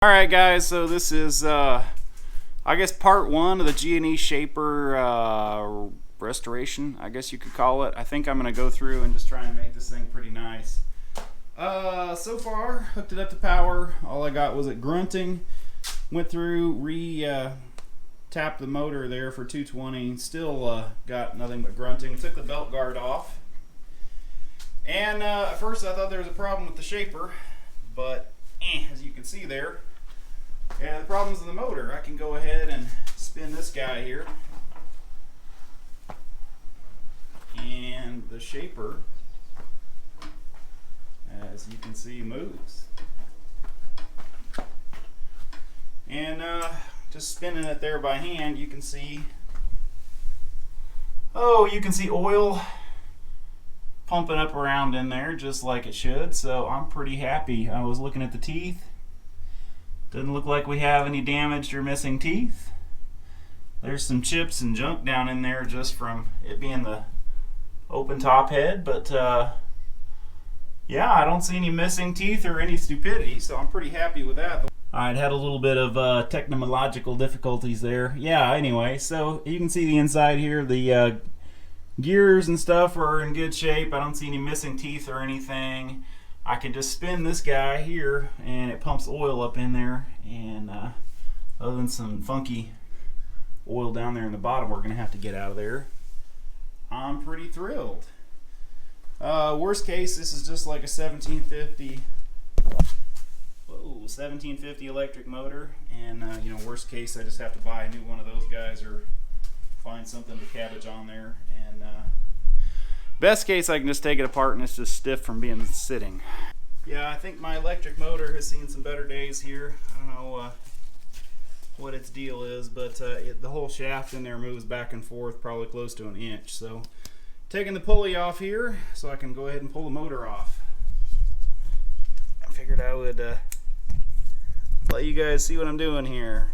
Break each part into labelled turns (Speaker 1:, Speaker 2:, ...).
Speaker 1: Alright guys, so this is I guess part one of the G&E Shaper restoration, I guess you could call it. I think I'm going to go through and just try and make this thing pretty nice. So far, hooked it up to power. All I got was it grunting. Went through, tapped the motor there for 220. Still got nothing but grunting. Took the belt guard off. And at first I thought there was a problem with the Shaper, but as you can see there, the problem's in the motor. I can go ahead and spin this guy here, and the Shaper, as you can see, moves. And just spinning it there by hand, you can see, oil pumping up around in there just like it should. So I'm pretty happy. I was looking at the teeth. Doesn't look like we have any damaged or missing teeth. There's some chips and junk down in there just from it being the open top head, but yeah, I don't see any missing teeth or any stupidity, so I'm pretty happy with that. I'd had a little bit of technological difficulties there. Yeah, anyway, so you can see the inside here. The gears and stuff are in good shape. I don't see any missing teeth or anything. I can just spin this guy here and it pumps oil up in there, and other than some funky oil down there in the bottom we're gonna have to get out of there, I'm pretty thrilled. Worst case, this is just like a 1750 electric motor, and worst case I just have to buy a new one of those guys or find something to cabbage on there, and best case I can just take it apart and it's just stiff from being sitting. Yeah, I think my electric motor has seen some better days here. I don't know what its deal is, but the whole shaft in there moves back and forth probably close to an inch. So taking the pulley off here so I can go ahead and pull the motor off. I figured I would let you guys see what I'm doing here.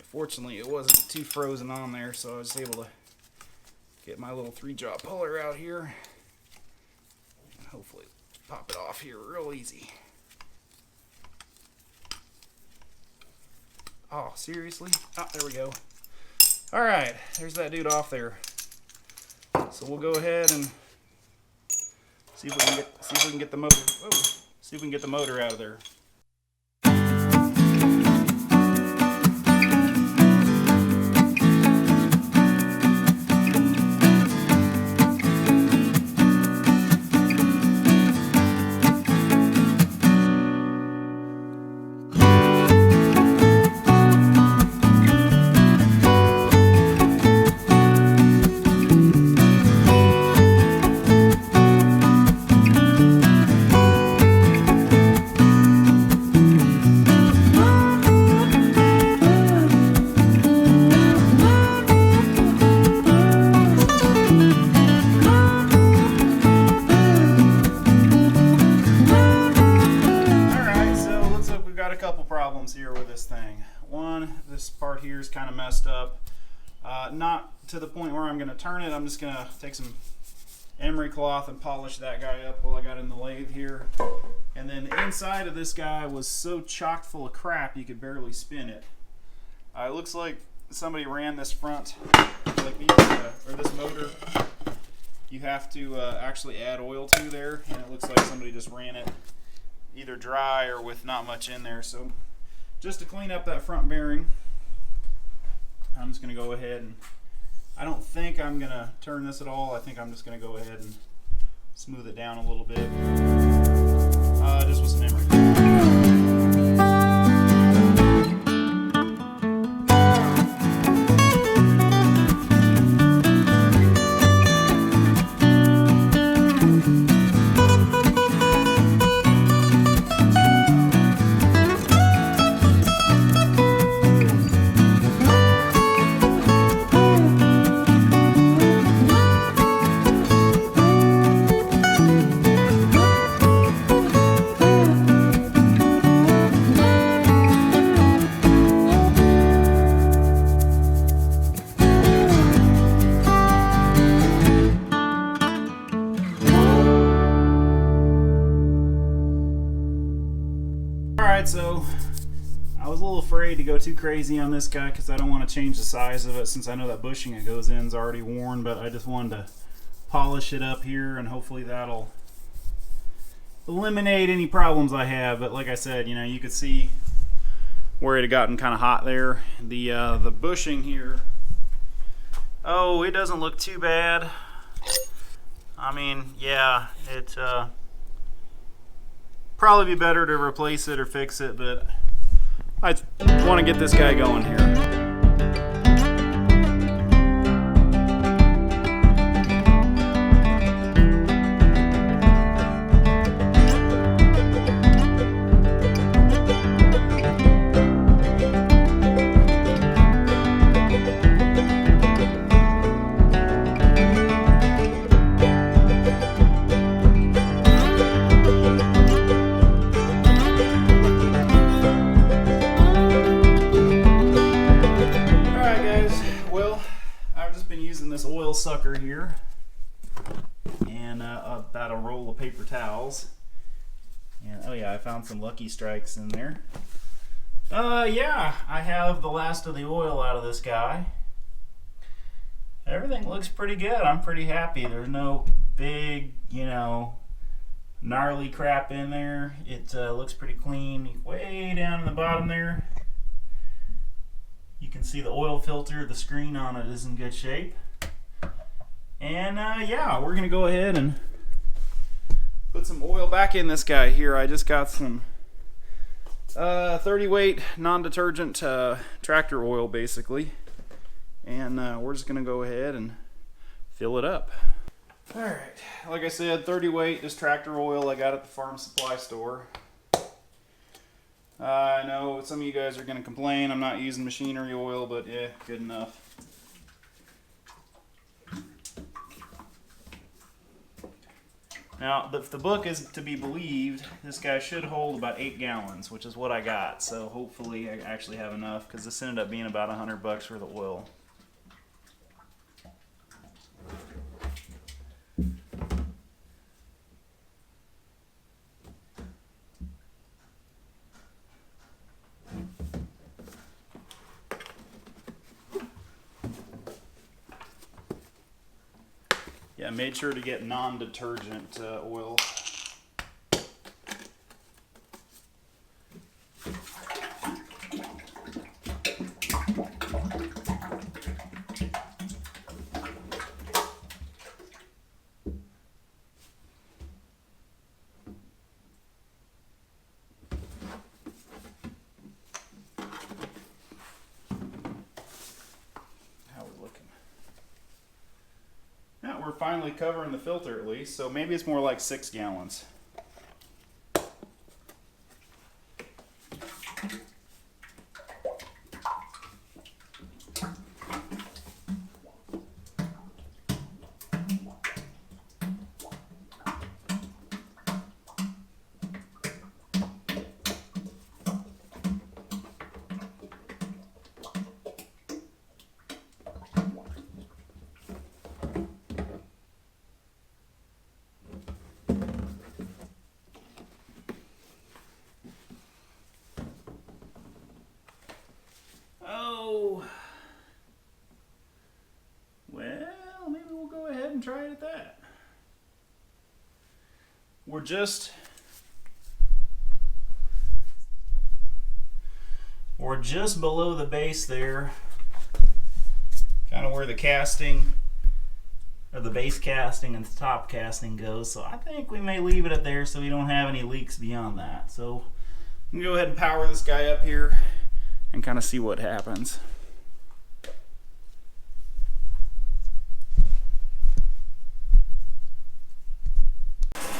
Speaker 1: Fortunately, it wasn't too frozen on there, so I was able to get my little 3-jaw puller out here and hopefully pop it off here real easy. Oh, seriously? Oh, there we go. Alright, there's that dude off there. So we'll go ahead and see if we can get the motor. Oh, see if we can get the motor out of there. Here with this thing. One, this part here is kind of messed up. Not to the point where I'm going to turn it. I'm just going to take some emery cloth and polish that guy up while I got in the lathe here. And then the inside of this guy was so chock full of crap you could barely spin it. It looks like somebody ran this front, like these, or this motor. You have to actually add oil to there, and it looks like somebody just ran it either dry or with not much in there. So just to clean up that front bearing, I'm just going to go ahead and, I don't think I'm going to turn this at all. I think I'm just going to go ahead and smooth it down a little bit. Just with some emery. Alright, so I was a little afraid to go too crazy on this guy because I don't want to change the size of it since I know that bushing it goes in is already worn, but I just wanted to polish it up here and hopefully that'll eliminate any problems I have. But like I said, you know, you could see where it had gotten kind of hot there. The bushing here, oh, it doesn't look too bad. I mean, yeah, it probably be better to replace it or fix it, but I want to get this guy going here. Sucker here and about a roll of paper towels, and oh yeah, I found some Lucky Strikes in there. Yeah, I have the last of the oil out of this guy. Everything looks pretty good. I'm pretty happy. There's no big, you know, gnarly crap in there. It looks pretty clean. Way down in the bottom there, you can see the oil filter. The screen on it is in good shape. And yeah, we're gonna go ahead and put some oil back in this guy here. I just got some 30 weight non-detergent tractor oil basically, and we're just gonna go ahead and fill it up. All right, like I said, 30 weight, this tractor oil I got at the farm supply store. I know some of you guys are gonna complain I'm not using machinery oil, but yeah, good enough. Now, if the book is to be believed, this guy should hold about 8 gallons, which is what I got. So hopefully I actually have enough, because this ended up being about $100 for the oil. Yeah, made sure to get non-detergent oil. We're finally covering the filter at least, so maybe it's more like 6 gallons. Well, maybe we'll go ahead and try it at that. We're just below the base there, kind of where the casting, or the base casting and the top casting goes. So I think we may leave it at there so we don't have any leaks beyond that. So I'm gonna go ahead and power this guy up here and kind of see what happens.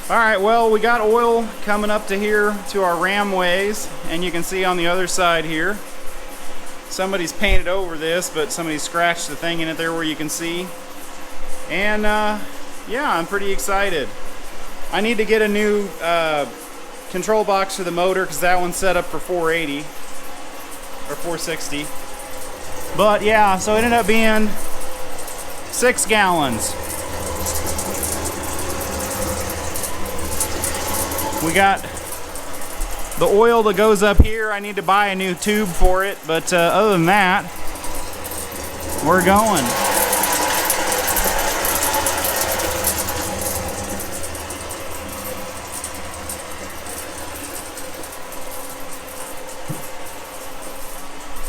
Speaker 1: Alright, well, we got oil coming up to here to our ramways, and you can see on the other side here somebody's painted over this, but somebody scratched the thing in it there where you can see. And yeah, I'm pretty excited. I need to get a new control box for the motor because that one's set up for 480 or 460. But yeah, so it ended up being 6 gallons. We got The oil that goes up here, I need to buy a new tube for it, but other than that, we're going.